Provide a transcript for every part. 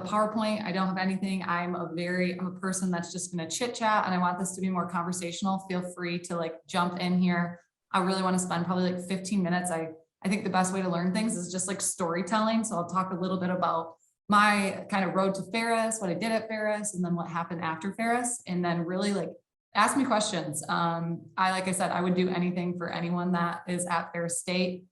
PowerPoint. I don't have anything. I'm a person that's just going to chit chat, and I want this to be more conversational. Feel free to like jump in here. I really want to spend probably like 15 minutes. I think the best way to learn things is just like storytelling. So I'll talk a little bit about my kind of road to Ferris, what I did at Ferris, and then what happened after Ferris, and then really like ask me questions. Like I said, I would do anything for anyone that is at Ferris State.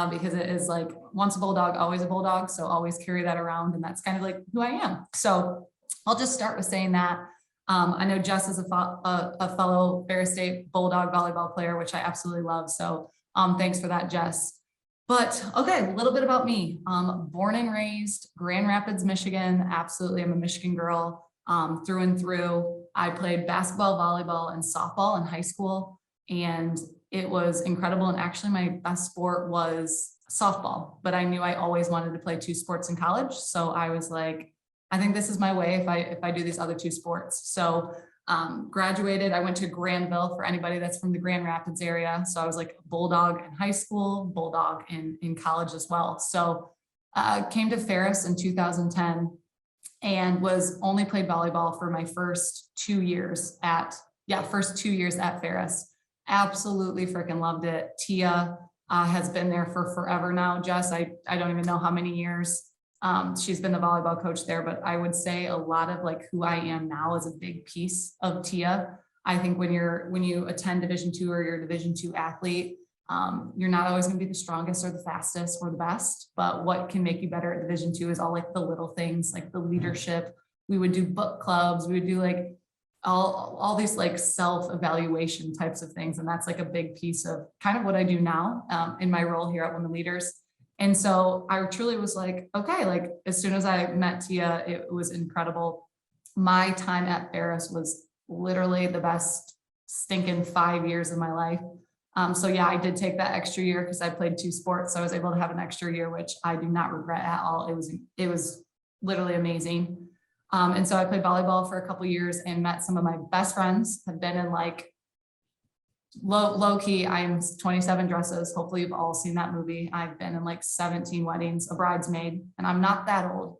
Because it is like once a bulldog, always a bulldog. So always carry that around. And that's kind of like who I am. So I'll just start with saying that. I know Jess is a fellow Ferris State Bulldog volleyball player, which I absolutely love. So thanks for that, Jess. But okay, a little bit about me. Born and raised Grand Rapids, Michigan. Absolutely, I'm a Michigan girl through and through. I played basketball, volleyball, and softball in high school. And it was incredible. And actually my best sport was softball, but I knew I always wanted to play 2 sports in college. So I was like, I think this is my way if I do these other 2 sports. So graduated, I went to Granville, for anybody that's from the Grand Rapids area. So I was like a Bulldog in high school, Bulldog in college as well. So came to Ferris in 2010 and was only played volleyball for my first 2 years at Ferris. Absolutely freaking loved it. Tia has been there for forever now. Jess, I don't even know how many years. She's been the volleyball coach there, but I would say a lot of like who I am now is a big piece of Tia. I think when you attend Division II or you're a Division II athlete, you're not always going to be the strongest or the fastest or the best, but what can make you better at Division II is all like the little things, like the leadership. We would do book clubs. We would do like all these like self-evaluation types of things. And that's like a big piece of kind of what I do now in my role here at Women Leaders. And so I truly was like, okay, like as soon as I met Tia, it was incredible. My time at Ferris was literally the best stinking 5 years of my life. So yeah, I did take that extra year because I played 2 sports. So I was able to have an extra year, which I do not regret at all. It was literally amazing. And so I played volleyball for a couple of years and met some of my best friends. Have been in like low key. I'm 27 dresses. Hopefully you've all seen that movie. I've been in like 17 weddings, a bridesmaid, and I'm not that old.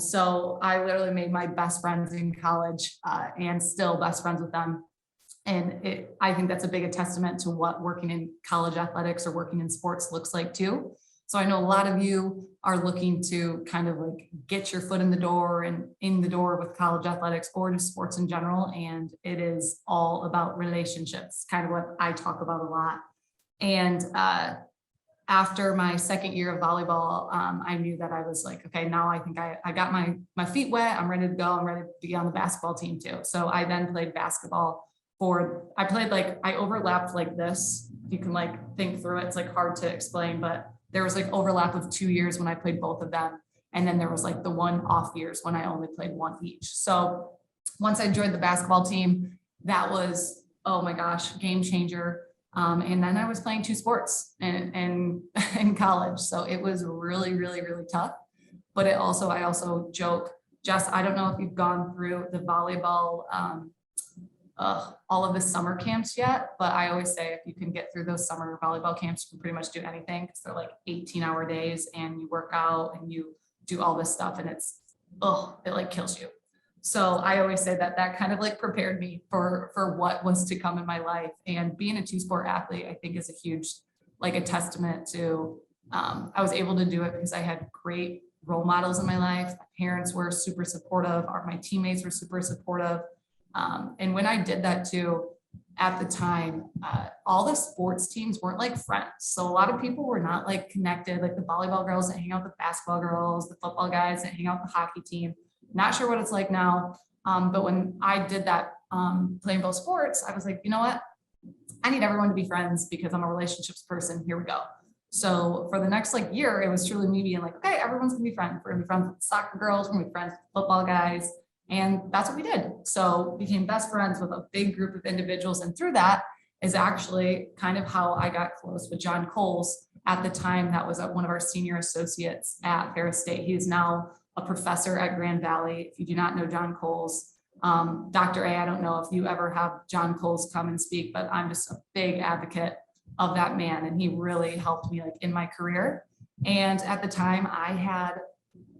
So I literally made my best friends in college and still best friends with them. And I think that's a big testament to what working in college athletics or working in sports looks like too. So I know a lot of you are looking to kind of like get your foot in the door and in the door with college athletics or just sports in general. And it is all about relationships, kind of what I talk about a lot. And after my second year of volleyball, I knew that I was like, okay, now I think I got my feet wet. I'm ready to go. I'm ready to be on the basketball team too. So I then played basketball I overlapped like this. You can like think through it. It's like hard to explain, but there was like overlap of 2 years when I played both of them. And then there was like the 1 off years when I only played 1 each. So once I joined the basketball team, that was, oh my gosh, game changer. And then I was playing 2 sports in college. So it was really, really, really tough. But I also joke, Jess, I don't know if you've gone through the volleyball, all of the summer camps yet, but I always say if you can get through those summer volleyball camps, you can pretty much do anything because they're like 18-hour days and you work out and you do all this stuff and it like kills you. So I always say that kind of like prepared me for what was to come in my life. And being a 2-sport athlete, I think is a huge, like a testament to, I was able to do it because I had great role models in my life. My parents were super supportive. My teammates were super supportive. And when I did that too, at the time, all the sports teams weren't like friends. So a lot of people were not like connected, like the volleyball girls that hang out with the basketball girls, the football guys that hang out with the hockey team. Not sure what it's like now. But when I did that, playing both sports, I was like, you know what? I need everyone to be friends because I'm a relationships person. Here we go. So for the next like year, it was truly me being like, okay, everyone's gonna be friends. We're gonna be friends with soccer girls, we're gonna be friends with football guys. And that's what we did. So became best friends with a big group of individuals. And through that is actually kind of how I got close with John Coles. At the time, that was one of our senior associates at Ferris State. He is now a professor at Grand Valley. If you do not know John Coles, Dr. A, I don't know if you ever have John Coles come and speak, but I'm just a big advocate of that man. And he really helped me like in my career. And at the time I had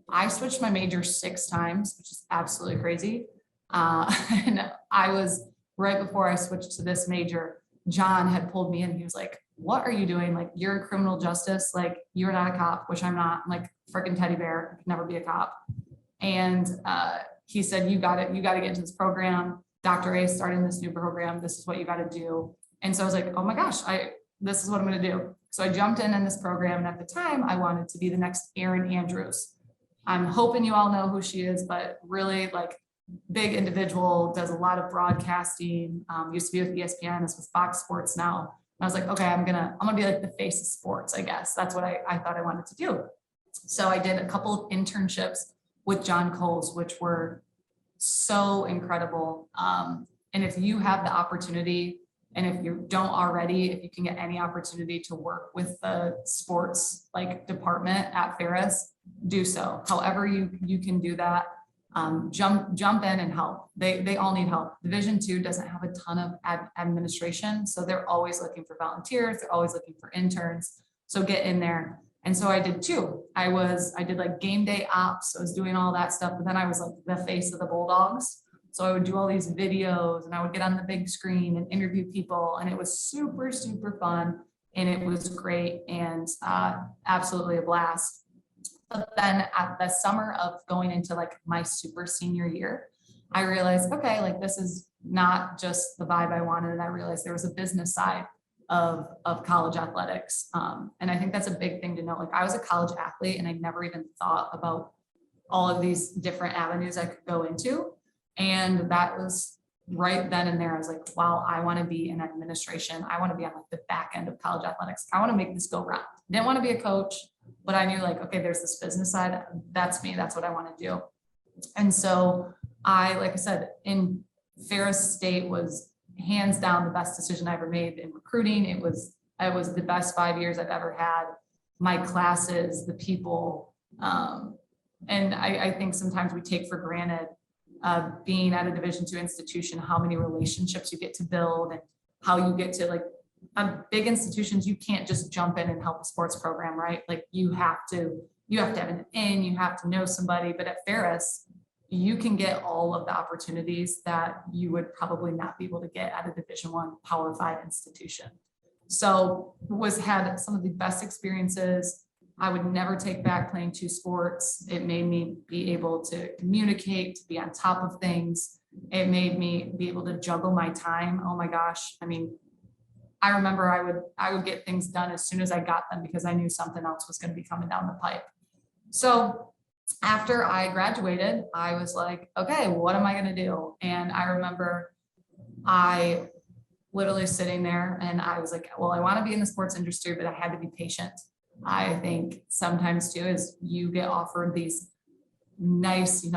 I switched my major 6 times, which is absolutely crazy. And I was right before I switched to this major, John had pulled me in. He was like, what are you doing? Like, you're in criminal justice. Like, you're not a cop, which I'm not. I'm like freaking teddy bear, I could never be a cop. And he said, you got it. You got to get into this program. Dr. A starting this new program. This is what you got to do. And so I was like, oh my gosh, this is what I'm going to do. So I jumped in this program. And at the time I wanted to be the next Erin Andrews. I'm hoping you all know who she is, but really like big individual, does a lot of broadcasting, used to be with ESPN, is with Fox Sports now. And I was like, okay, I'm gonna be like the face of sports, I guess. That's what I thought I wanted to do. So I did a couple of internships with John Coles, which were so incredible. And if you have the opportunity, and if you don't already, if you can get any opportunity to work with the sports like department at Ferris, do so. However you can do that, jump in and help. They all need help. Division II doesn't have a ton of administration, so they're always looking for volunteers. They're always looking for interns. So get in there. And so I did too. I did like game day ops. I was doing all that stuff, but then I was like the face of the Bulldogs. So I would do all these videos and I would get on the big screen and interview people. And it was super, super fun. And it was great and absolutely a blast. But then at the summer of going into like my super senior year, I realized, okay, like this is not just the vibe I wanted. And I realized there was a business side of college athletics. And I think that's a big thing to know. Like I was a college athlete and I never even thought about all of these different avenues I could go into. And that was right then and there. I was like, wow, I want to be in administration. I want to be on like the back end of college athletics. I want to make this go round. Didn't want to be a coach, but I knew like, okay, there's this business side. That's me. That's what I want to do. And so like I said, in Ferris State was hands down the best decision I ever made in recruiting. It was the best 5 years I've ever had. My classes, the people, and I think sometimes we take for granted being at a Division II institution, how many relationships you get to build and how you get to like big institutions. You can't just jump in and help a sports program, right? Like you have to have an in, you have to know somebody. But at Ferris, you can get all of the opportunities that you would probably not be able to get at a Division I Power 5 institution. So had some of the best experiences. I would never take back playing 2 sports. It made me be able to communicate, to be on top of things. It made me be able to juggle my time. Oh my gosh. I mean, I remember I would get things done as soon as I got them because I knew something else was going to be coming down the pipe. So after I graduated, I was like, okay, what am I going to do? And I remember I literally sitting there and I was like, well, I want to be in the sports industry, but I had to be patient. I think sometimes too is you get offered these nice,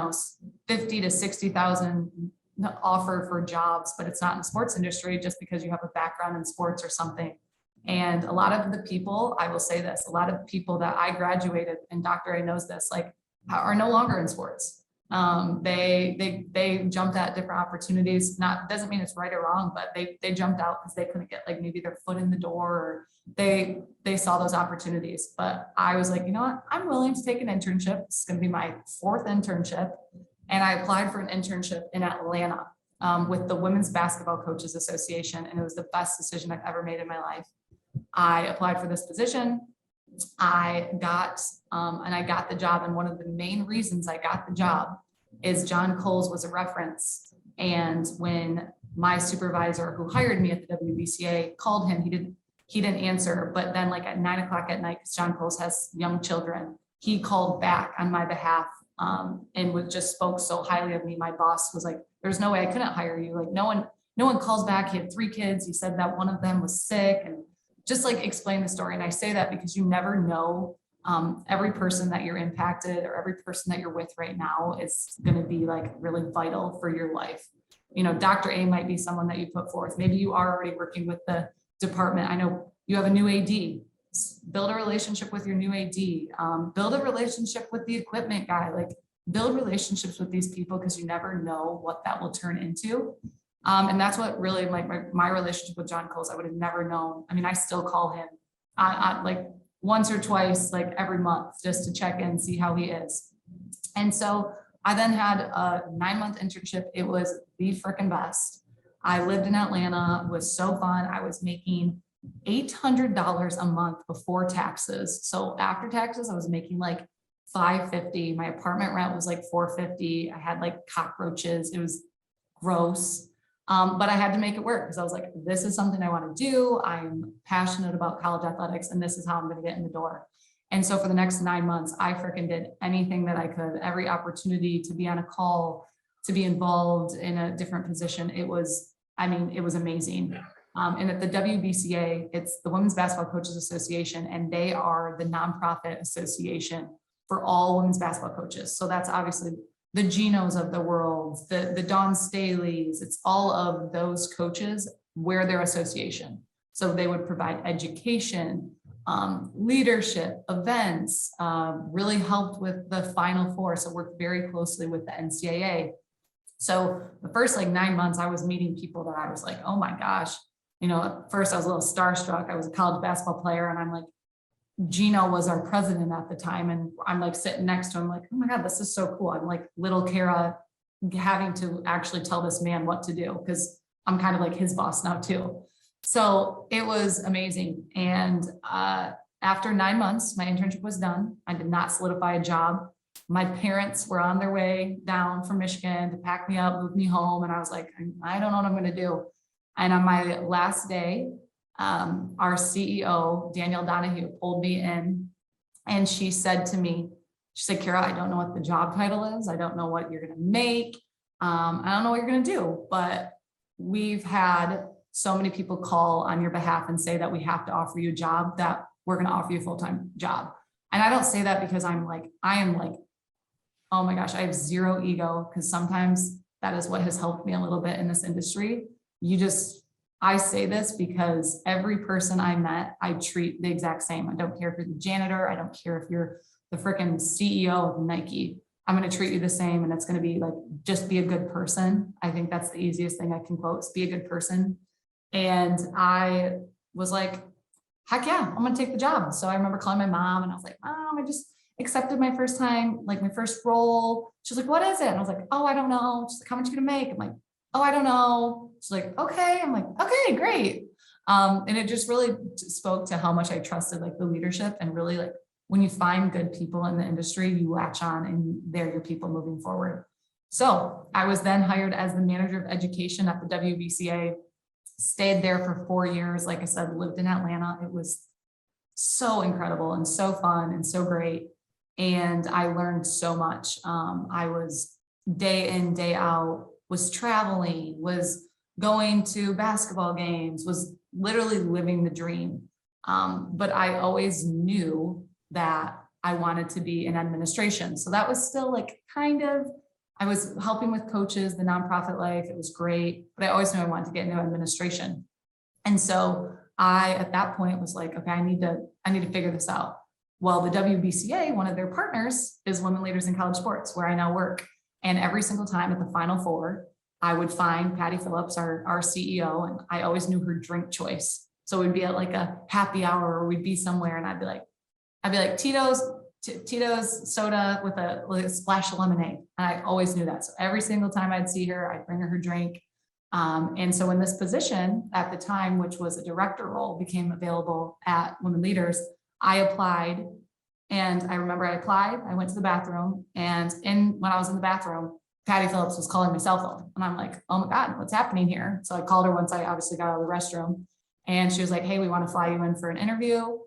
50 to 60,000 offer for jobs, but it's not in the sports industry just because you have a background in sports or something. And a lot of the people, I will say this, a lot of people that I graduated, and Dr. A knows this, like are no longer in sports. They jumped at different opportunities. Doesn't mean it's right or wrong, but they jumped out because they couldn't get like maybe their foot in the door, or they saw those opportunities. But I was like, you know what, I'm willing to take an internship. It's going to be my 4th internship. And I applied for an internship in Atlanta with the Women's Basketball Coaches Association. And it was the best decision I've ever made in my life. I applied for this position. I got the job. And one of the main reasons I got the job is John Coles was a reference. And when my supervisor who hired me at the WBCA called him, he didn't answer. But then like at 9 o'clock at night, because John Coles has young children, he called back on my behalf and just spoke so highly of me. My boss was like, there's no way I couldn't hire you. Like no one calls back. He had 3 kids. He said that one of them was sick, and just like explain the story. And I say that because you never know, every person that you're impacted or every person that you're with right now is going to be like really vital for your life. Dr. A might be someone that you put forth. Maybe you are already working with the department. I know you have a new AD. Build a relationship with your new AD. Build a relationship with the equipment guy. Like build relationships with these people because you never know what that will turn into. And that's what really like my relationship with John Coles, I would have never known. I mean, I still call him like once or twice, like every month, just to check in, see how he is. And so I then had a 9-month internship. It was the freaking best. I lived in Atlanta. It was so fun. I was making $800 a month before taxes. So after taxes, I was making like $550. My apartment rent was like $450. I had like cockroaches. It was gross. But I had to make it work because I was like, this is something I want to do. I'm passionate about college athletics, and this is how I'm going to get in the door. And so for the next 9 months, I freaking did anything that I could, every opportunity to be on a call, to be involved in a different position. It was amazing. And at the WBCA, it's the Women's Basketball Coaches Association, and they are the nonprofit association for all women's basketball coaches. So that's obviously the Ginos of the world, the Dawn Staleys, it's all of those coaches where their association. So they would provide education, leadership, events, really helped with the Final Four. So worked very closely with the NCAA. So the first like 9 months, I was meeting people that I was like, oh my gosh, at first I was a little starstruck. I was a college basketball player, and I'm like, Gino was our president at the time. And I'm like sitting next to him like, oh my God, this is so cool. I'm like little Kara having to actually tell this man what to do, because I'm kind of like his boss now too. So it was amazing. And after 9 months, my internship was done. I did not solidify a job. My parents were on their way down from Michigan to pack me up, move me home. And I was like, I don't know what I'm going to do. And on my last day, our CEO, Danielle Donahue, pulled me in, and she said to me, she said, Kara, I don't know what the job title is. I don't know what you're going to make. I don't know what you're going to do, but we've had so many people call on your behalf and say that we have to offer you a job, that we're going to offer you a full-time job. And I don't say that because I am like, oh my gosh, I have zero ego, because sometimes that is what has helped me a little bit in this industry. I say this because every person I met, I treat the exact same. I don't care if you're the janitor. I don't care if you're the freaking CEO of Nike. I'm going to treat you the same. And it's going to be like, just be a good person. I think that's the easiest thing I can quote, is be a good person. And I was like, heck yeah, I'm going to take the job. So I remember calling my mom, and I was like, Mom, I just accepted my first time, like my first role. She's like, what is it? And I was like, oh, I don't know. She's like, how much are you going to make? I'm like, oh, I don't know. She's like, okay. I'm like, okay, great. And it just really spoke to how much I trusted like the leadership, and really like when you find good people in the industry, you latch on, and they're your people moving forward. So I was then hired as the manager of education at the WBCA, stayed there for 4 years. Like I said, lived in Atlanta. It was so incredible and so fun and so great. And I learned so much. I was day in, day out, was traveling, was going to basketball games, was literally living the dream. But I always knew that I wanted to be in administration. So that was still like I was helping with coaches, the nonprofit life. It was great, but I always knew I wanted to get into administration. And so I, at that point, was like, okay, I need to figure this out. Well, the WBCA, one of their partners is Women Leaders in College Sports, where I now work. And every single time at the Final Four, I would find Patty Phillips, our CEO, and I always knew her drink choice. So we'd be at like a happy hour, or we'd be somewhere, and I'd be like Tito's soda with a splash of lemonade. And I always knew that. So every single time I'd see her, I'd bring her drink. And so when this position at the time, which was a director role, became available at Women Leaders, I applied. And I remember I applied, I went to the bathroom, and when I was in the bathroom, Patty Phillips was calling my cell phone. And I'm like, oh my God, what's happening here? So I called her once I obviously got out of the restroom, and she was like, hey, we want to fly you in for an interview.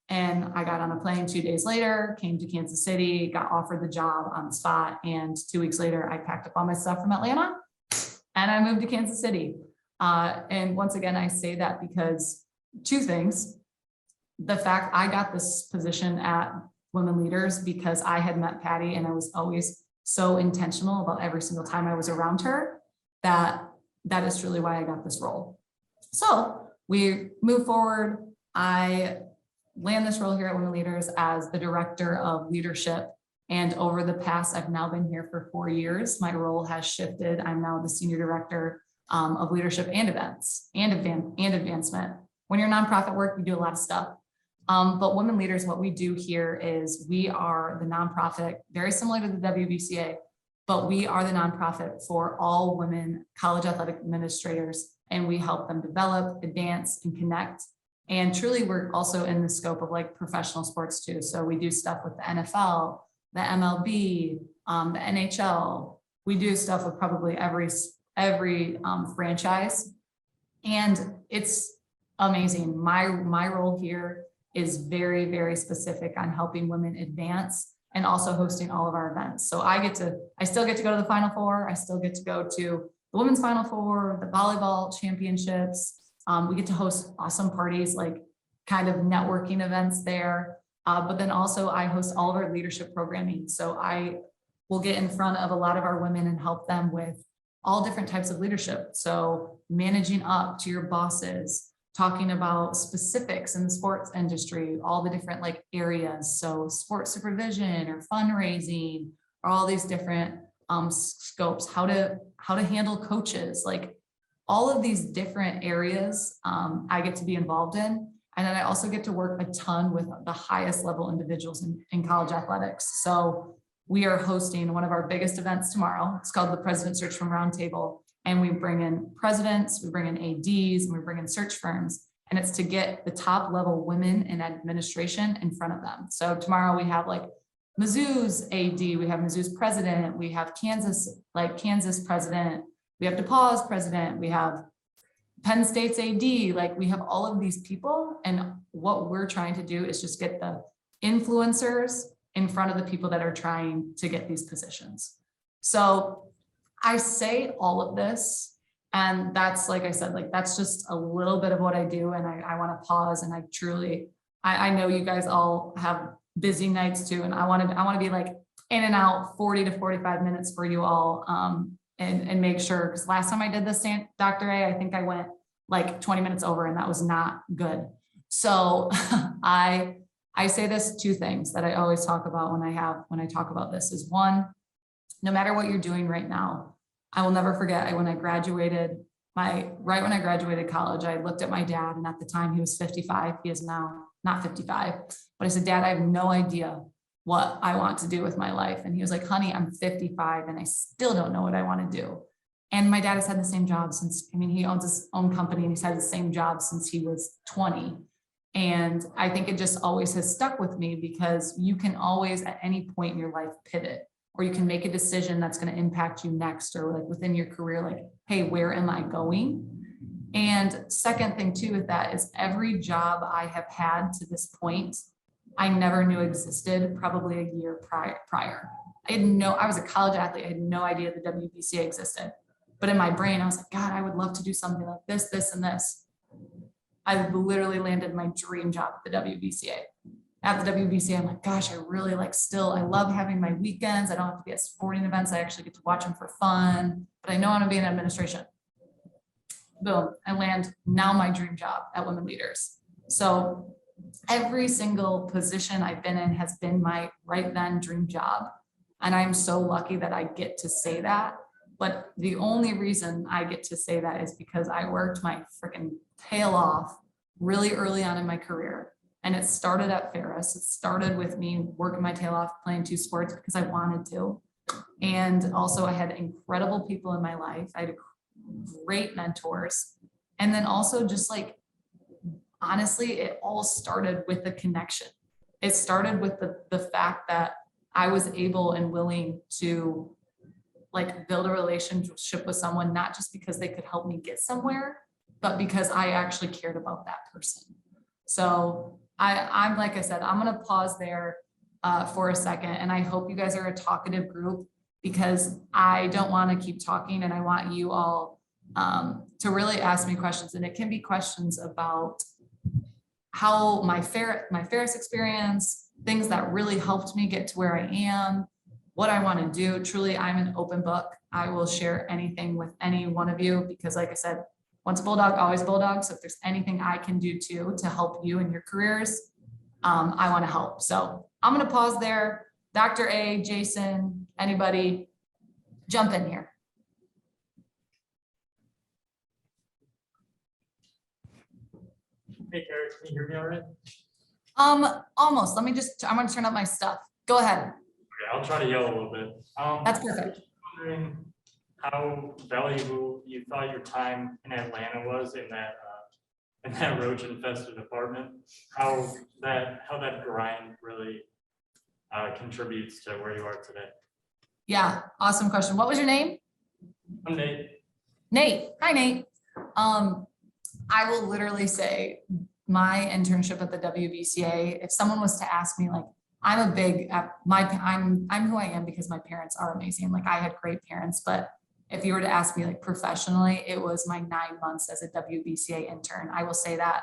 And I got on a plane 2 days later, came to Kansas City, got offered the job on the spot. And 2 weeks later, I packed up all my stuff from Atlanta and I moved to Kansas City. And once again, I say that because 2 things. The fact I got this position at Women Leaders because I had met Patty, and I was always so intentional about every single time I was around her, that is truly why I got this role. So we move forward. I land this role here at Women Leaders as the director of leadership. And over the past, I've now been here for 4 years. My role has shifted. I'm now the senior director of leadership and events and advancement. When you're nonprofit work, you do a lot of stuff. But Women Leaders, what we do here is we are the nonprofit, very similar to the WBCA, but we are the nonprofit for all women college athletic administrators, and we help them develop, advance, and connect. And truly, we're also in the scope of like professional sports too. So we do stuff with the NFL, the MLB, the NHL. We do stuff with probably every franchise, and it's amazing. My role here is very, very specific on helping women advance and also hosting all of our events. So I still get to go to the Final Four. I still get to go to the Women's Final Four, the volleyball championships. We get to host awesome parties, like kind of networking events there. But then also I host all of our leadership programming. So I will get in front of a lot of our women and help them with all different types of leadership. So managing up to your bosses, talking about specifics in the sports industry, all the different like areas. So sports supervision or fundraising, or all these different scopes, how to handle coaches, like all of these different areas I get to be involved in. And then I also get to work a ton with the highest level individuals in college athletics. So we are hosting one of our biggest events tomorrow. It's called the President Search Firm Roundtable. And we bring in presidents, we bring in ADs, and we bring in search firms. And it's to get the top level women in administration in front of them. So tomorrow we have like Mizzou's AD, we have Mizzou's president, we have Kansas president, we have DePauw's president, we have Penn State's AD, like we have all of these people. And what we're trying to do is just get the influencers in front of the people that are trying to get these positions. So I say all of this, and that's, like I said, like that's just a little bit of what I do. And I want to pause, and I know you guys all have busy nights too. And I want to be like in and out 40 to 45 minutes for you all, and make sure, because last time I did this, Dr. A, I think I went like 20 minutes over, and that was not good. So I say this, two things that I always talk about when I talk about this is, one, no matter what you're doing right now, I will never forget when I graduated college, I looked at my dad, and at the time he was 55. He is now not 55, but I said, Dad, I have no idea what I want to do with my life. And he was like, honey, I'm 55 and I still don't know what I want to do. And my dad has had the same job he owns his own company, and he's had the same job since he was 20. And I think it just always has stuck with me, because you can always at any point in your life pivot, or you can make a decision that's going to impact you next, or like within your career, like, hey, where am I going? And second thing too with that is, every job I have had to this point, I never knew existed probably a year prior. I was a college athlete. I had no idea the WBCA existed. But in my brain, I was like, God, I would love to do something like this, this, and this. I literally landed my dream job at the WBCA. At the WBCA, I'm like, gosh, I really I love having my weekends. I don't have to be at sporting events. I actually get to watch them for fun, but I know I'm gonna be in administration. Boom, I land now my dream job at Women Leaders. So every single position I've been in has been my right then dream job. And I'm so lucky that I get to say that. But the only reason I get to say that is because I worked my freaking tail off really early on in my career. And it started at Ferris. It started with me working my tail off, playing 2 sports because I wanted to. And also I had incredible people in my life. I had great mentors. And then also just like, honestly, it all started with the connection. It started with the fact that I was able and willing to like build a relationship with someone, not just because they could help me get somewhere, but because I actually cared about that person. So I'm like I said, I'm going to pause there for a second. And I hope you guys are a talkative group, because I don't want to keep talking, and I want you all to really ask me questions. And it can be questions about how my Ferris experience, things that really helped me get to where I am, what I want to do. Truly, I'm an open book. I will share anything with any one of you, because like I said, once a bulldog, always a bulldog. So if there's anything I can do too to help you in your careers, I want to help. So I'm going to pause there. Dr. A, Jason, anybody, jump in here. Hey, Carrie, can you hear me all right? Almost. I'm gonna turn up my stuff. Go ahead. Okay, I'll try to yell a little bit. That's I was perfect. just wondering how valuable you thought your time in Atlanta was in that roach infested apartment. How that grind really contributes to where you are today. Yeah, awesome question. What was your name? I'm Nate. Nate. Hi, Nate. I will literally say my internship at the WBCA, if someone was to ask me, like, I'm who I am because my parents are amazing. Like, I had great parents, but if you were to ask me, like, professionally, it was my 9 months as a WBCA intern. I will say that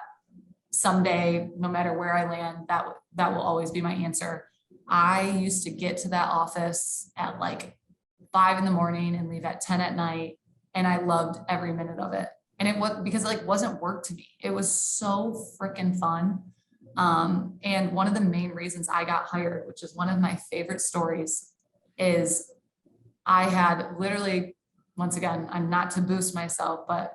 someday, no matter where I land, that will always be my answer. I used to get to that office at like 5 a.m. and leave at 10 p.m. And I loved every minute of it. And it was because it like wasn't work to me. It was so freaking fun. And one of the main reasons I got hired, which is one of my favorite stories, is I had literally, once again, I'm not to boost myself, but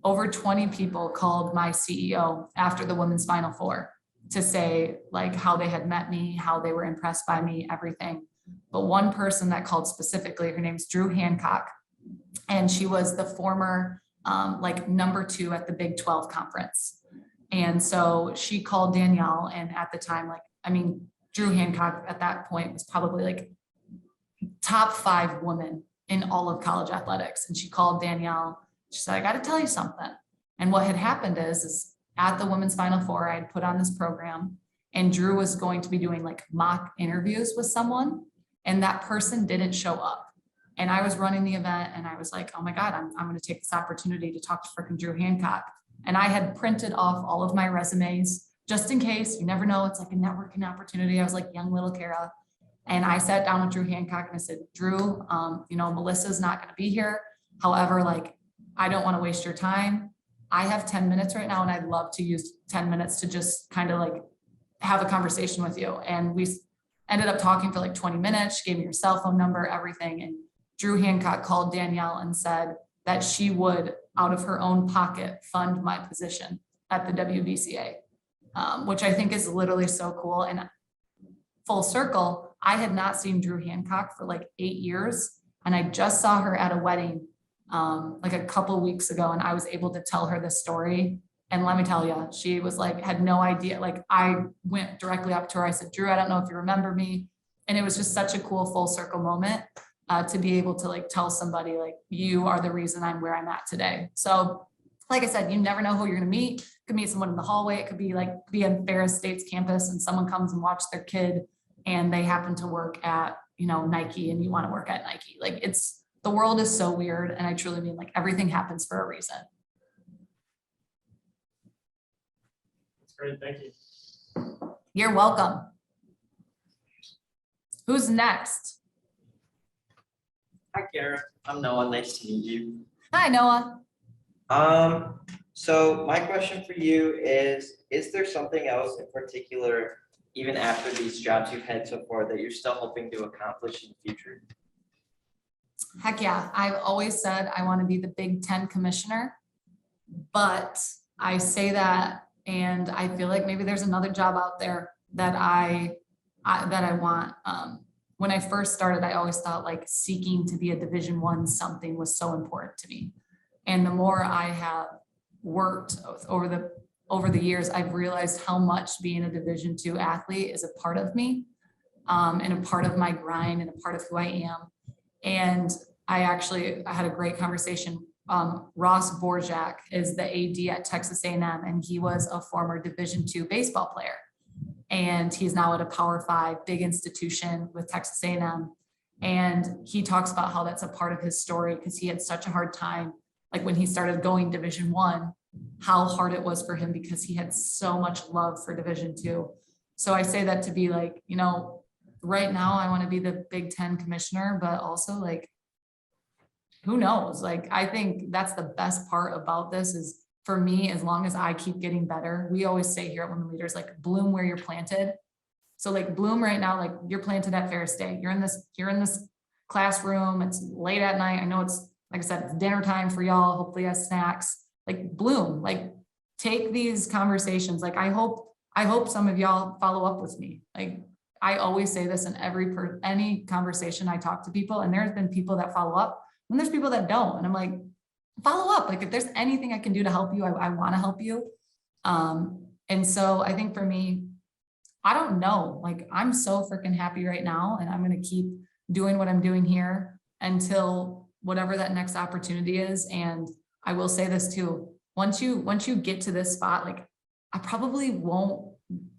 over 20 people called my CEO after the women's Final Four to say like how they had met me, how they were impressed by me, everything. But one person that called specifically, her name's Drew Hancock, and she was the former like number 2 at the Big 12 conference. And so she called Danielle, and at the time, like, I mean, Drew Hancock at that point was probably like top 5 woman in all of college athletics. And she called Danielle. She said, I got to tell you something. And what had happened is at the women's Final Four, I had put on this program, and Drew was going to be doing like mock interviews with someone, and that person didn't show up. And I was running the event, and I was like, oh my God, I'm going to take this opportunity to talk to freaking Drew Hancock. And I had printed off all of my resumes just in case. You never know. It's like a networking opportunity. I was like young little Kara. And I sat down with Drew Hancock and I said, Drew, Melissa's not going to be here. However, like, I don't want to waste your time. I have 10 minutes right now, and I'd love to use 10 minutes to just kind of like have a conversation with you. And we ended up talking for like 20 minutes. She gave me her cell phone number, everything. And Drew Hancock called Danielle and said that she would, out of her own pocket, fund my position at the WBCA, which I think is literally so cool. And full circle, I had not seen Drew Hancock for like 8 years. And I just saw her at a wedding like a couple weeks ago, and I was able to tell her this story. And let me tell you, she was like, had no idea. Like, I went directly up to her. I said, Drew, I don't know if you remember me. And it was just such a cool full circle moment to be able to like tell somebody like, you are the reason I'm where I'm at today. So like I said, you never know who you're going to meet. You could meet someone in the hallway. It could be like be on Ferris State's campus, and someone comes and watch their kid, and they happen to work at, Nike, and you want to work at Nike. Like, the world is so weird. And I truly mean, like, everything happens for a reason. That's great. Thank you. You're welcome. Who's next? Hi, Kara. I'm Noah. Nice to meet you. Hi, Noah. So my question for you is there something else in particular, even after these jobs you've had so far, that you're still hoping to accomplish in the future? Heck yeah. I've always said I want to be the Big 10 commissioner, but I say that, and I feel like maybe there's another job out there that I want. When I first started, I always thought like seeking to be a Division I something was so important to me. And the more I have worked over the years, I've realized how much being a Division II athlete is a part of me, and a part of my grind, and a part of who I am. And I had a great conversation. Ross Borjak is the AD at Texas A&M, and he was a former Division II baseball player. And he's now at a Power 5 big institution with Texas A&M. And he talks about how that's a part of his story, because he had such a hard time, like when he started going Division I, how hard it was for him because he had so much love for Division II. So I say that to be like, right now I want to be the Big 10 commissioner, but also like, who knows? Like, I think that's the best part about this is, for me, as long as I keep getting better, we always say here at Women Leaders, like, bloom where you're planted. So like bloom right now, like you're planted at Ferris State. You're in this classroom. It's late at night. I know it's, like I said, it's dinner time for y'all. Hopefully you have snacks. Like bloom, like take these conversations. Like I hope I hope some of y'all follow up with me. Like, I always say this in any conversation I talk to people, and there's been people that follow up and there's people that don't. And I'm like, follow up. Like, if there's anything I can do to help you, I want to help you. And so I think for me, I don't know, like, I'm so freaking happy right now, and I'm going to keep doing what I'm doing here until whatever that next opportunity is. And I will say this too, once you get to this spot, like, I probably won't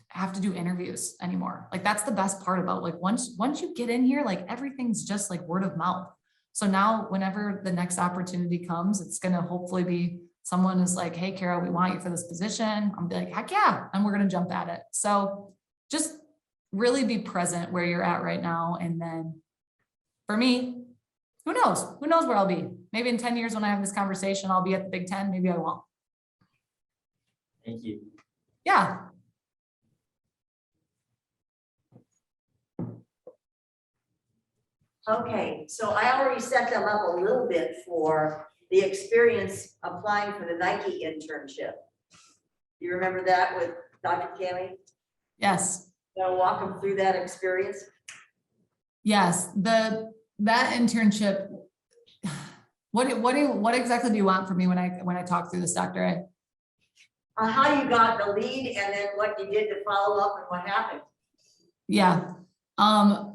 have to do interviews anymore. Like, that's the best part about, like, once you get in here, like, everything's just like word of mouth. So now whenever the next opportunity comes, it's going to hopefully be someone is like, hey, Kara, we want you for this position. I'm be like, heck yeah. And we're going to jump at it. So just really be present where you're at right now. And then for me, who knows where I'll be. Maybe in 10 years when I have this conversation, I'll be at the Big Ten. Maybe I won't. Thank you. Yeah. Okay, so I already set them up a little bit for the experience applying for the Nike internship. You remember that with Dr. Cami? Yes. I'll walk them through that experience. Yes. That internship. What exactly do you want from me when I talk through this, Dr. A? How you got the lead and then what you did to follow up and what happened. Yeah.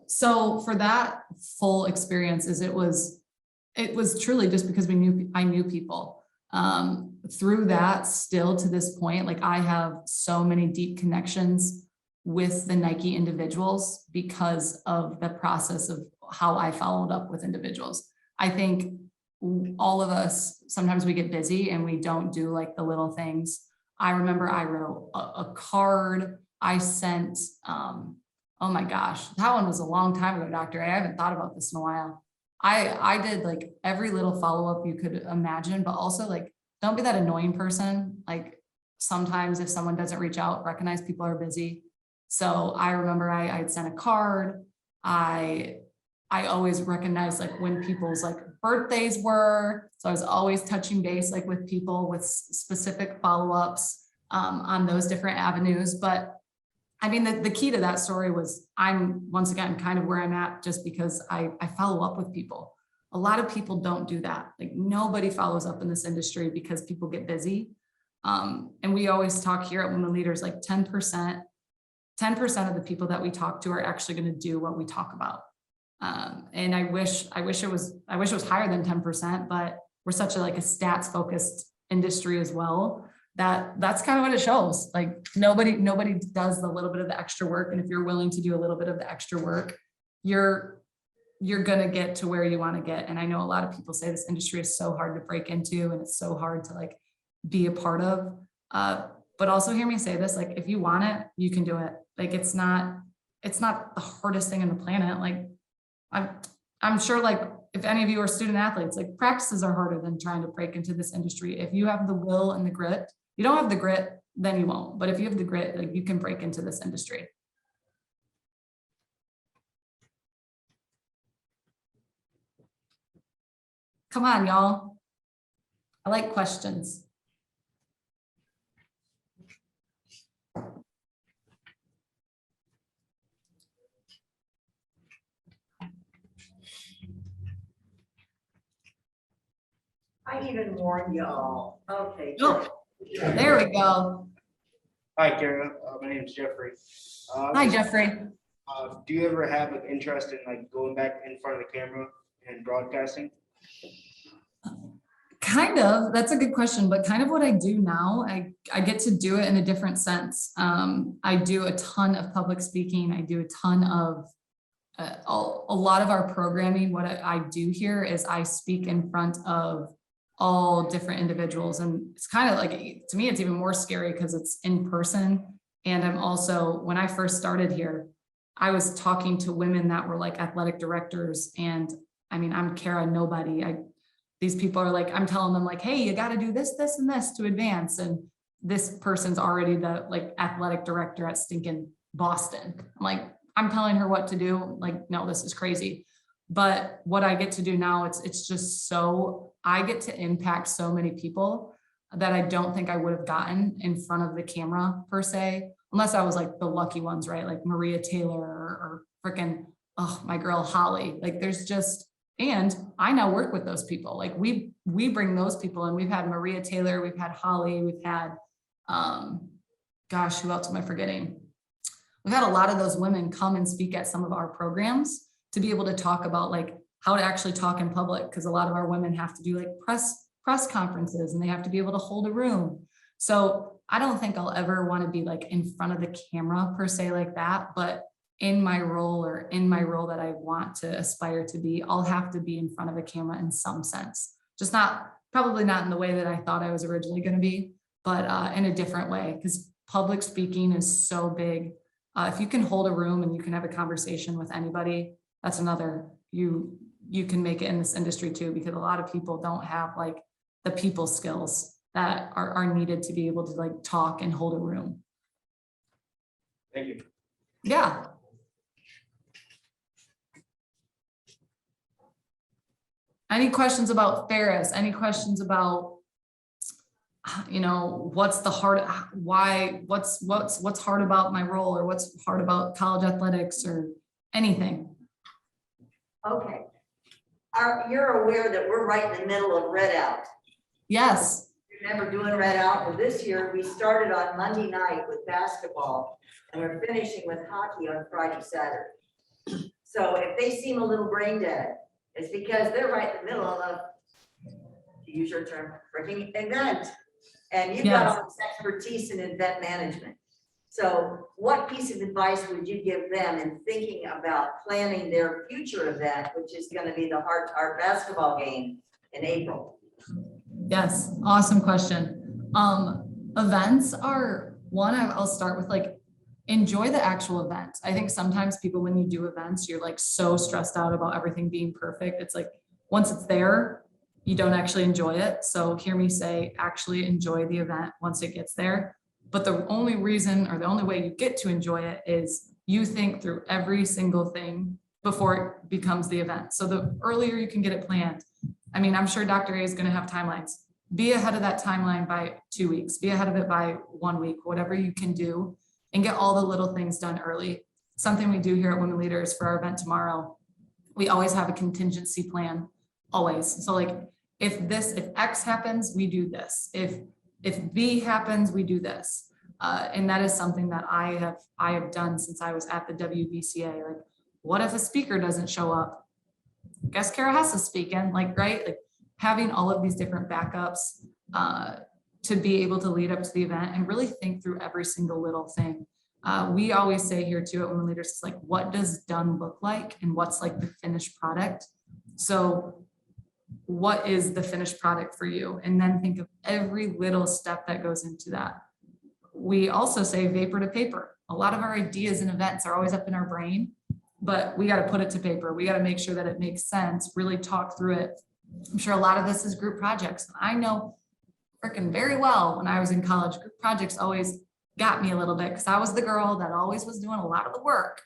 So for that full experience it was truly just because I knew people, through that. Still to this point, like, I have so many deep connections with the Nike individuals because of the process of how I followed up with individuals. I think all of us, sometimes we get busy and we don't do like the little things. I remember I wrote a card. I sent, oh my gosh, that one was a long time ago, Dr. A. I haven't thought about this in a while. I did like every little follow-up you could imagine, but also, like, don't be that annoying person. Like, sometimes if someone doesn't reach out, recognize people are busy. So I remember I had sent a card. I always recognized like when people's like birthdays were. So I was always touching base like with people with specific follow-ups on those different avenues. But I mean, the key to that story was I'm once again kind of where I'm at just because I follow up with people. A lot of people don't do that. Like, nobody follows up in this industry because people get busy. And we always talk here at Women Leaders, like 10% of the people that we talk to are actually going to do what we talk about. And I wish it was higher than 10%, but we're such a stats focused industry as well. That's kind of what it shows. Like, nobody does the little bit of the extra work. And if you're willing to do a little bit of the extra work, you're going to get to where you want to get. And I know a lot of people say this industry is so hard to break into and it's so hard to like be a part of. But also hear me say this, like, if you want it, you can do it. Like, it's not the hardest thing on the planet. Like, I'm sure, like, if any of you are student athletes, like, practices are harder than trying to break into this industry. If you have the will and the grit, you don't have the grit, then you won't. But if you have the grit, like, you can break into this industry. Come on, y'all. I like questions. I even warned y'all. Okay. Oh, there we go. Hi, Kara. My name is Jeffrey. Hi, Jeffrey. Do you ever have an interest in like going back in front of the camera and broadcasting? Kind of. That's a good question, but kind of what I do now, I get to do it in a different sense. I do a ton of public speaking. I do a ton of a lot of our programming. What I do here is I speak in front of all different individuals, and it's kind of like, to me, it's even more scary because it's in person. And I'm also, when I first started here, I was talking to women that were like athletic directors, and I mean, I'm Kara, nobody. These people are like, I'm telling them like, hey, you got to do this, this, and this to advance. And this person's already the like athletic director at stinking Boston. I'm like, I'm telling her what to do. Like, no, this is crazy. But what I get to do now, it's just so, I get to impact so many people that I don't think I would have gotten in front of the camera per se, unless I was like the lucky ones, right? Like Maria Taylor or freaking, oh, my girl Holly. Like there's just, and I now work with those people. Like we bring those people in. We've had Maria Taylor, we've had Holly, we've had, gosh, who else am I forgetting? We've had a lot of those women come and speak at some of our programs to be able to talk about like how to actually talk in public. Cause a lot of our women have to do like press conferences and they have to be able to hold a room. So I don't think I'll ever want to be like in front of the camera per se like that, but in my role that I want to aspire to be, I'll have to be in front of a camera in some sense, just probably not in the way that I thought I was originally going to be, but in a different way, because public speaking is so big. If you can hold a room and you can have a conversation with anybody, that's another, you can make it in this industry too, because a lot of people don't have like the people skills that are needed to be able to like talk and hold a room. Thank you. Yeah. Any questions about Ferris? Any questions about, what's the hard, why, what's hard about my role, or what's hard about college athletics or anything? Okay. You're aware that we're right in the middle of Red Out. Yes. Remember doing Red Out? Well, this year we started on Monday night with basketball and we're finishing with hockey on Friday, Saturday. So if they seem a little brain dead, it's because they're right in the middle of a, to use your term, freaking event. And you've got all this expertise in event management. So what piece of advice would you give them in thinking about planning their future event, which is going to be the Heart to Heart basketball game in April? Yes, awesome question. Events are one, I'll start with like, enjoy the actual event. I think sometimes people, when you do events, you're like so stressed out about everything being perfect. It's like, once it's there, you don't actually enjoy it. So hear me say, actually enjoy the event once it gets there. But the only reason, or the only way you get to enjoy it is you think through every single thing before it becomes the event. So the earlier you can get it planned. I mean, I'm sure Dr. A is going to have timelines. Be ahead of that timeline by 2 weeks, be ahead of it by 1 week, whatever you can do, and get all the little things done early. Something we do here at Women Leaders for our event tomorrow, we always have a contingency plan, always. So like, if X happens, we do this. If B happens, we do this. And that is something that I have done since I was at the WBCA. Like, what if a speaker doesn't show up? Guess Kara Hess is speaking, like, right? Like having all of these different backups to be able to lead up to the event and really think through every single little thing. We always say here too at Women Leaders, it's like, what does done look like and what's like the finished product? So what is the finished product for you? And then think of every little step that goes into that. We also say vapor to paper. A lot of our ideas and events are always up in our brain, but we got to put it to paper. We got to make sure that it makes sense, really talk through it. I'm sure a lot of this is group projects. I know freaking very well when I was in college, group projects always got me a little bit because I was the girl that always was doing a lot of the work.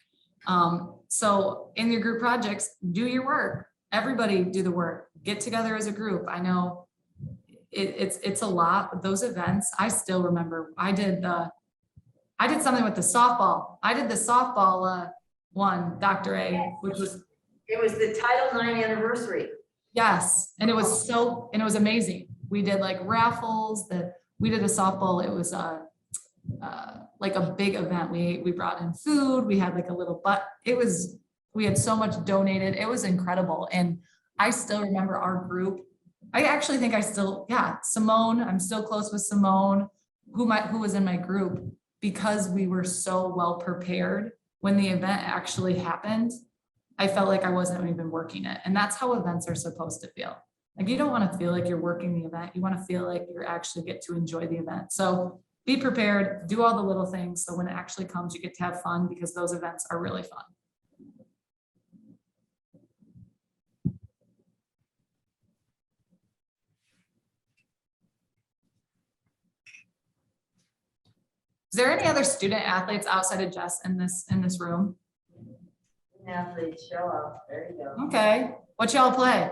So in your group projects, do your work. Everybody do the work. Get together as a group. I know it's a lot, but those events, I still remember. I did something with the softball. I did the softball one, Dr. A, which was. It was the Title IX anniversary. Yes, and it was amazing. We did like raffles. We did a softball. It was like a big event. We brought in food. We had like a little we had so much donated. It was incredible. And I still remember our group. I actually think Simone, I'm still close with Simone, who was in my group, because we were so well prepared when the event actually happened. I felt like I wasn't even working it. And that's how events are supposed to feel. Like, you don't want to feel like you're working the event. You want to feel like you actually get to enjoy the event. So be prepared, do all the little things. So when it actually comes, you get to have fun, because those events are really fun. Is there any other student athletes outside of Jess in this room? Athletes show up. There you go. Okay. What y'all play?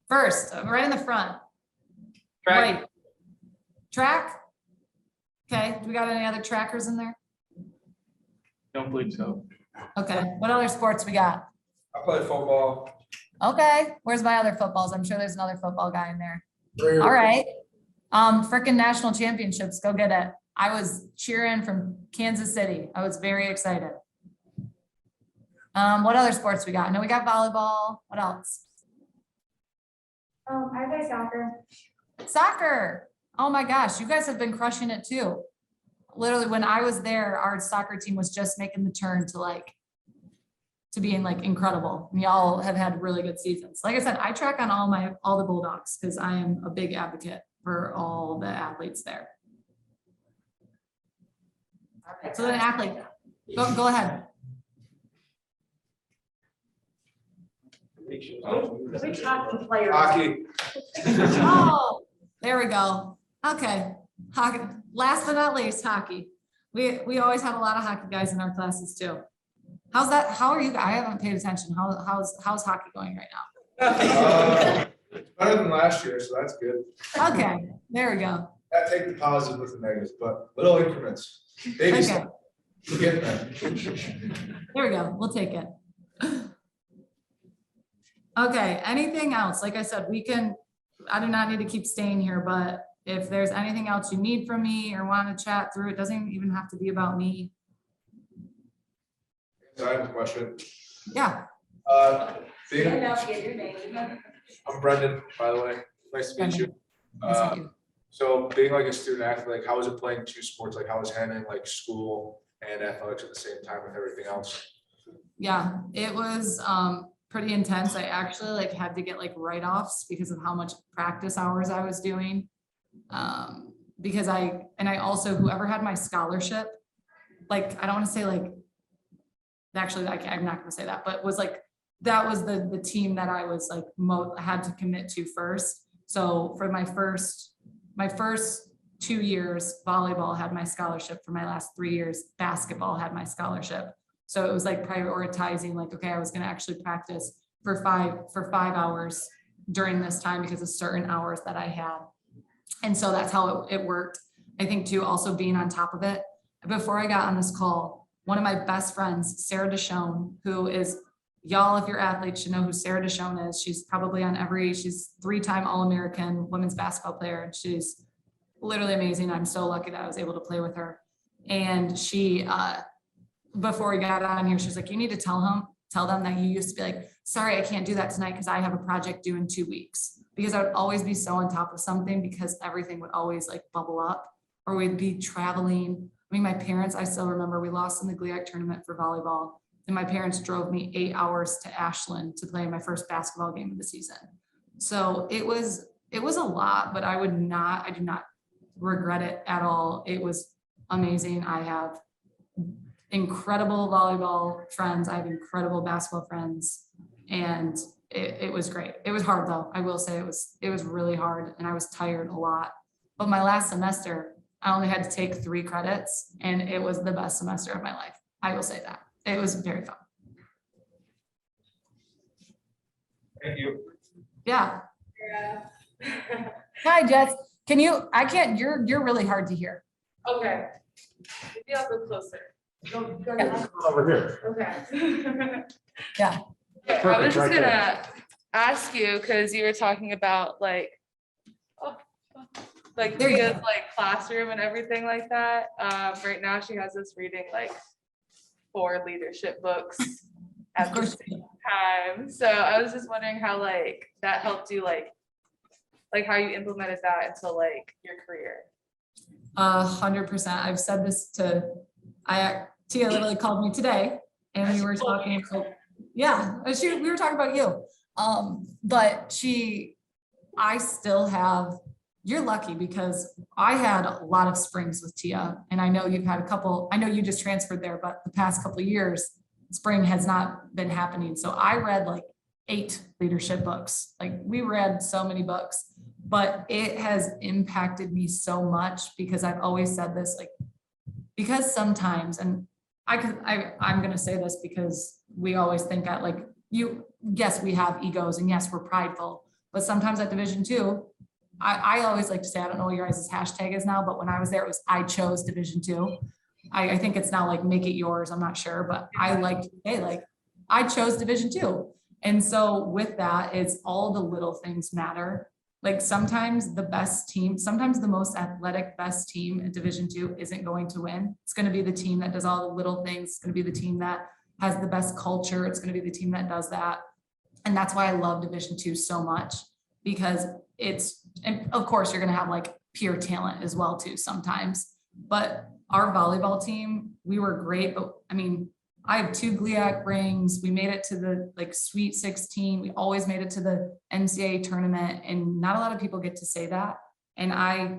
First, right in the front. Track. Right. Track? Okay, do we got any other trackers in there? Don't believe so. Okay, what other sports we got? I play football. Okay, where's my other footballs? I'm sure there's another football guy in there. All right. Frickin' national championships, go get it. I was cheering from Kansas City. I was very excited. What other sports we got? No, we got volleyball. What else? I play soccer. Soccer. Oh my gosh, you guys have been crushing it too. Literally, when I was there, our soccer team was just making the turn to being like incredible. And y'all have had really good seasons. Like I said, I track on all the Bulldogs because I am a big advocate for all the athletes there. So then athlete, go ahead. Which hockey player? Hockey. Oh, there we go. Okay, hockey. Last but not least, hockey. We always had a lot of hockey guys in our classes too. How's that? How are you? I haven't paid attention. How's hockey going right now? It's better than last year, so that's good. Okay, there we go. I take the positive with the negatives, but little increments. Baby Okay, steps. We're getting there. there we go. We'll take it. Okay, anything else? Like I said, I do not need to keep staying here, but if there's anything else you need from me or want to chat through, it doesn't even have to be about me. So I have a question. Yeah. Being- Stand up, get your name. I'm Brendan, by the way. Nice to meet you. Nice to meet you. So being like a student athlete, like how was it playing two sports? Like how was handling like school and athletics at the same time with everything else? Yeah, it was pretty intense. I actually like had to get like write-offs because of how much practice hours I was doing. Because I also, whoever had my scholarship, like, I don't want to say like, actually, I'm not going to say that, but was like, that was the team that I was like, had to commit to first. So for my first 2 years, volleyball had my scholarship. For my last 3 years, basketball had my scholarship. So it was like prioritizing, like, okay, I was going to actually practice for 5 hours during this time because of certain hours that I had. And so that's how it worked. I think too, also being on top of it. Before I got on this call, one of my best friends, Sarah Deshone, who is, y'all, if you're athletes should know who Sarah Deshone is. She's probably on she's 3-time All-American women's basketball player. And she's literally amazing. I'm so lucky that I was able to play with her. And she, before we got on here, she's like, you need to tell them that you used to be like, sorry, I can't do that tonight because I have a project due in 2 weeks. Because I would always be so on top of something because everything would always like bubble up, or we'd be traveling. I mean, my parents, I still remember we lost in the GLIAC tournament for volleyball. And my parents drove me 8 hours to Ashland to play my first basketball game of the season. So it was a lot, but I do not regret it at all. It was amazing. I have incredible volleyball friends. I have incredible basketball friends, and it was great. It was hard though. I will say it was really hard, and I was tired a lot. But my last semester, I only had to take 3 credits, and it was the best semester of my life. I will say that. It was very fun. Thank you. Yeah. Yeah. Hi, Jess. You're really hard to hear. Okay. Maybe I'll go closer. Over here. Okay. Yeah. Okay, I Perfect, was just right there. gonna ask you, because you were talking about like There you Tia's go. like classroom and everything like that. Right now she has us reading like 4 leadership books Of at the course. same time. So I was just wondering how like that helped you like how you implemented that into like your career. 100%. I've said this Tia literally called me today and we were talking. Yeah, we were talking about you. But I still have, you're lucky because I had a lot of springs with Tia, and I know you've had a couple. I know you just transferred there, but the past couple of years, spring has not been happening. So I read like 8 leadership books. Like we read so many books, but it has impacted me so much because I've always said this, like, because sometimes, and I'm going to say this because we always think that yes, we have egos and yes, we're prideful, but sometimes at Division II, I always like to say, I don't know what your guys' hashtag is now, but when I was there, it was I chose Division II. I think it's now like make it yours. I'm not sure, but I like to say like I chose Division II. And so with that, it's all the little things matter. Like sometimes the best team, sometimes the most athletic best team in Division II isn't going to win. It's going to be the team that does all the little things. It's going to be the team that has the best culture. It's going to be the team that does that. And that's why I love Division II so much, because it's, and of course you're going to have like pure talent as well too sometimes, but our volleyball team, we were great, but I mean, I have 2 GLIAC rings. We made it to the like Sweet 16. We always made it to the NCAA tournament, and not a lot of people get to say that. And I,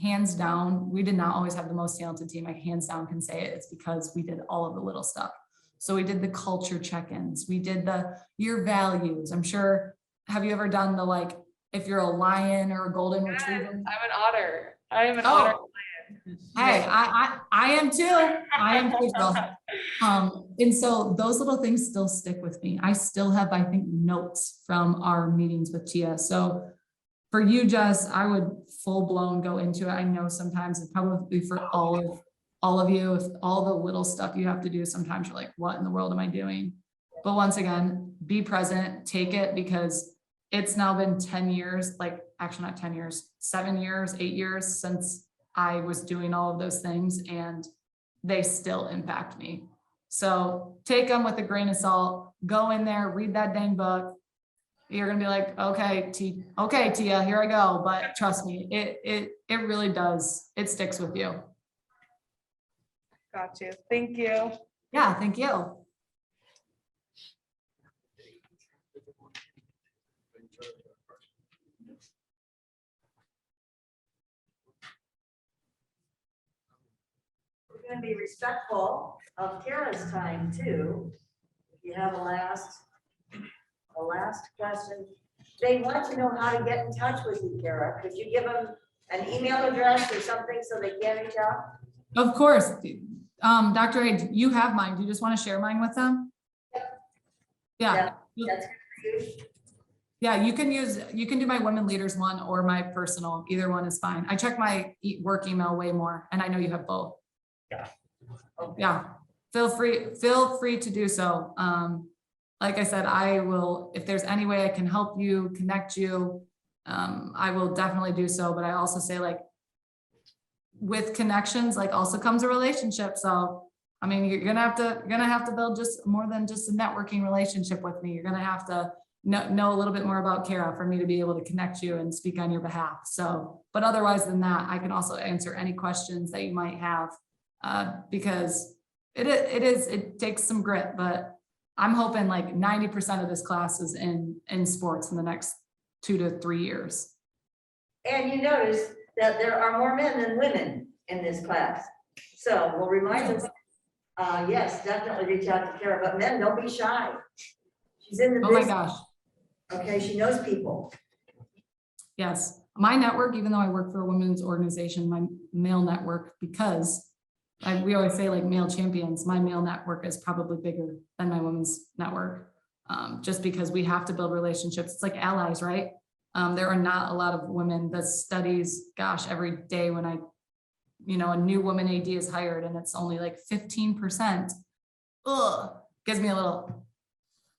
hands down, we did not always have the most talented team. I hands down can say it. It's because we did all of the little stuff. So we did the culture check-ins. We did your values. I'm sure, have you ever done the like, if you're a lion or a golden Yes, retriever? I'm an otter. I am an otter. Hey, I am too. I am too. And so those little things still stick with me. I still have, I think, notes from our meetings with Tia. So for you, Jess, I would full blown go into it. I know sometimes it's probably for all of you, if all the little stuff you have to do, sometimes you're like, what in the world am I doing? But once again, be present, take it, because it's now been 10 years, like actually not 10 years, 7 years, 8 years since I was doing all of those things, and they still impact me. So take them with a grain of salt, go in there, read that dang book. You're going to be like, okay, Tia, here I go. But trust me, it really does. It sticks with you. Got you. Thank you. Yeah, thank you. We're gonna be respectful of Kara's time too. If you have a last question. They want to know how to get in touch with you, Kara. Could you give them an email address or something so they can reach out? Of course. Dr. A, you have mine. Do you just want to share mine with them? Yeah. That's good for you. Yeah, you can do my women leaders one or my personal. Either one is fine. I check my work email way more, and I know you have both. Yeah. Yeah, feel free to do so. Like I said, I will, if there's any way I can help you, connect you, I will definitely do so. But I also say, like, with connections, like, also comes a relationship. So, I mean, you're gonna have to build just more than just a networking relationship with me. You're gonna have to know a little bit more about Kara for me to be able to connect you and speak on your behalf. So, but otherwise than that, I can also answer any questions that you might have, because it takes some grit, but I'm hoping like 90% of this class is in sports in the next 2 to 3 years. And you notice that there are more men than women in this class. So we'll remind them, yes, definitely reach out to Kara, but men, don't be shy. She's in the Oh my business. gosh. Okay, she knows people. Yes. My network, even though I work for a women's organization, my male network, because we always say like male champions, my male network is probably bigger than my women's network. Just because we have to build relationships. It's like allies, right? There are not a lot of women. The studies, gosh, every day when a new woman AD is hired and it's only like 15%, gives me a little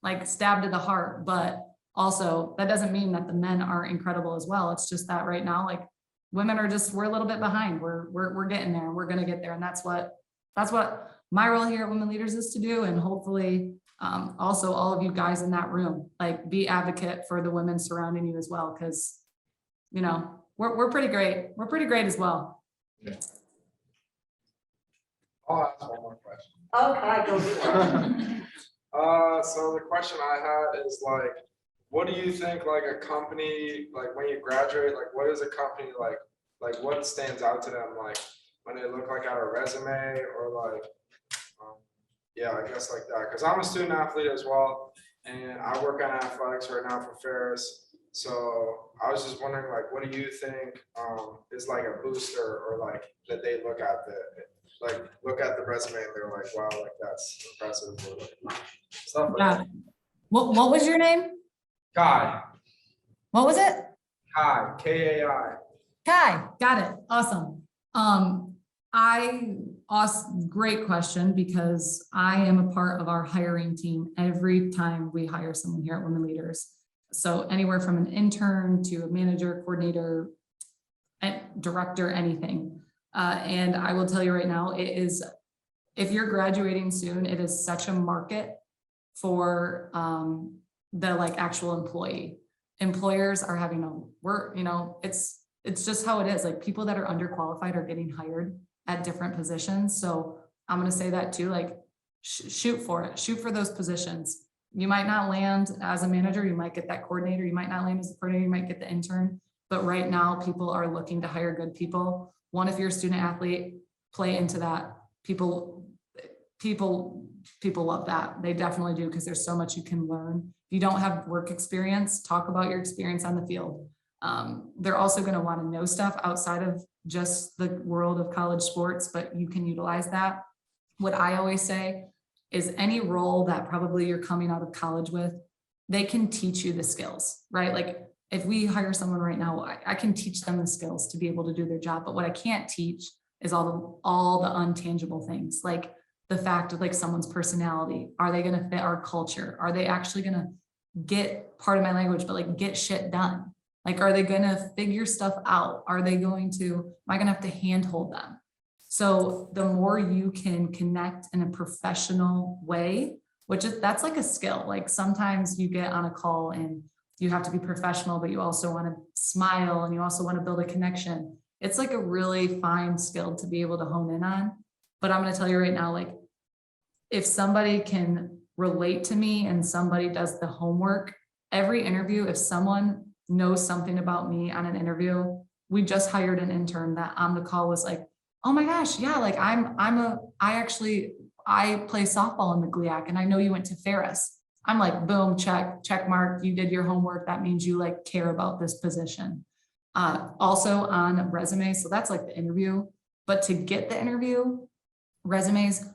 like stab to the heart. But also that doesn't mean that the men are incredible as well. It's just that right now, like, women are we're a little bit behind. We're getting there. We're going to get there. And that's what my role here at Women Leaders is to do. And hopefully also all of you guys in that room, like, be advocate for the women surrounding you as well. Cause we're pretty great. We're pretty great as well. Yeah. I'll ask one more question. Okay, go for it. So the question I had is, like, what do you think, like, a company, like, when you graduate, like, what is a company like what stands out to them, like, when they look like at a resume, or like, yeah, I guess like that, because I'm a student athlete as well, and I work on athletics right now for Ferris. So I was just wondering, like, what do you think is like a booster, or like that they look at the resume and they're like, wow, like, that's impressive, or like, stuff like that. What was your name? Guy. What was it? Kai, Kai. Kai, got it. Awesome. Great question, because I am a part of our hiring team every time we hire someone here at Women Leaders. So anywhere from an intern to a manager, coordinator, and director, anything. And I will tell you right now, if you're graduating soon, it is such a market for the like actual employee. Employers are having to work, it's just how it is. Like people that are underqualified are getting hired at different positions. So I'm going to say that too, like shoot for it, shoot for those positions. You might not land as a manager, you might get that coordinator, you might not land as a coordinator, you might get the intern, but right now people are looking to hire good people. One, if you're a student athlete, play into that. People love that. They definitely do, because there's so much you can learn. If you don't have work experience, talk about your experience on the field. They're also going to want to know stuff outside of just the world of college sports, but you can utilize that. What I always say is any role that probably you're coming out of college with, they can teach you the skills, right? Like if we hire someone right now, I can teach them the skills to be able to do their job. But what I can't teach is all the untangible things, like the fact of like someone's personality. Are they going to fit our culture? Are they actually going to get, part of my language, but like get shit done? Like, are they going to figure stuff out? Am I going to have to handhold them? So the more you can connect in a professional way, that's like a skill. Like sometimes you get on a call and you have to be professional, but you also want to smile and you also want to build a connection. It's like a really fine skill to be able to hone in on. But I'm going to tell you right now, like if somebody can relate to me and somebody does the homework, every interview, if someone knows something about me on an interview, we just hired an intern that on the call was like, oh my gosh, yeah, like I play softball in the GLIAC and I know you went to Ferris. I'm like, boom, check mark. You did your homework. That means you like care about this position. Also on resumes. So that's like the interview, but to get the interview resumes,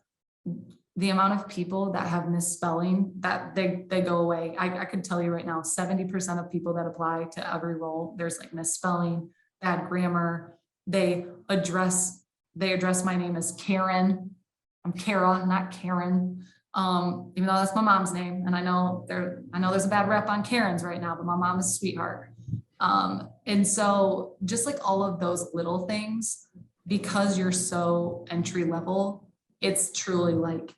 the amount of people that have misspelling that they go away. I could tell you right now, 70% of people that apply to every role, there's like misspelling, bad grammar. They address my name as Karen. I'm Kara, not Karen. Even though that's my mom's name. And I know there's a bad rep on Karen's right now, but my mom is a sweetheart. And so just like all of those little things, because you're so entry level, it's truly like,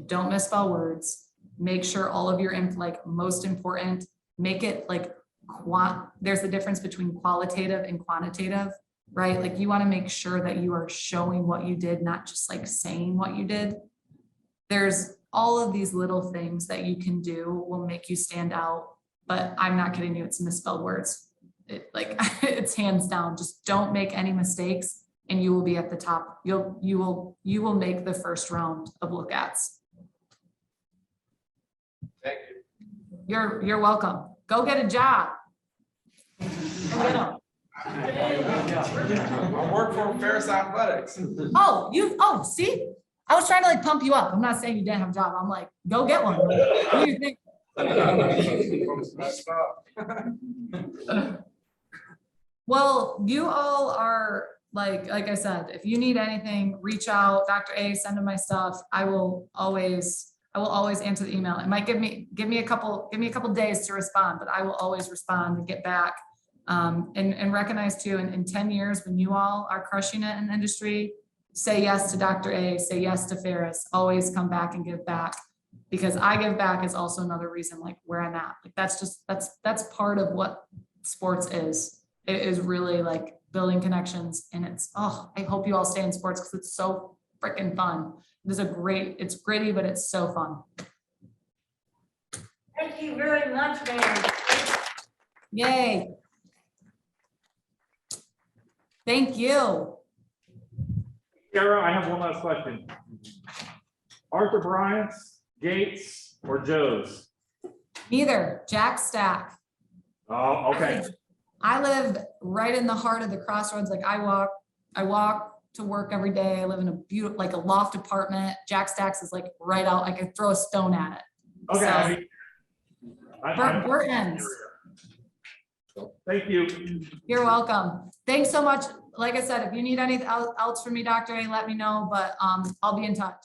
don't misspell words, make sure all of your like most important, make it like there's a difference between qualitative and quantitative, right? Like you want to make sure that you are showing what you did, not just like saying what you did. There's all of these little things that you can do will make you stand out, but I'm not kidding you, it's misspelled words. It's hands down, just don't make any mistakes and you will be at the top. You will make the first round of look-ats. Thank you. You're welcome. Go get a job. Go get 'em. I work for Ferris Athletics. See? I was trying to like pump you up. I'm not saying you didn't have a job. I'm like, go get one. What do you think? Well, you all are like I said, if you need anything, reach out, Dr. A, send him my stuff. I will always answer the email. It might give me a couple days to respond, but I will always respond and get back. And recognize too, in 10 years, when you all are crushing it in the industry, say yes to Dr. A, say yes to Ferris, always come back and give back, because I give back is also another reason like where I'm at. Like that's part of what sports is. It is really like building connections, and I hope you all stay in sports because it's so freaking fun. It's gritty, but it's so fun. Thank you very much, man. Yay. Thank you. Sarah, I have one last question. Arthur Bryant's, Gates, or Joe's? Neither. Jack Stack. Oh, okay. I live right in the heart of the crossroads. Like I walk to work every day. I live in a beautiful, like a loft apartment. Jack Stack's is like right out. I could throw a stone at it. Okay. So, Burton's. Thank you. You're welcome. Thanks so much. Like I said, if you need anything else from me, Dr. A, let me know, but I'll be in touch.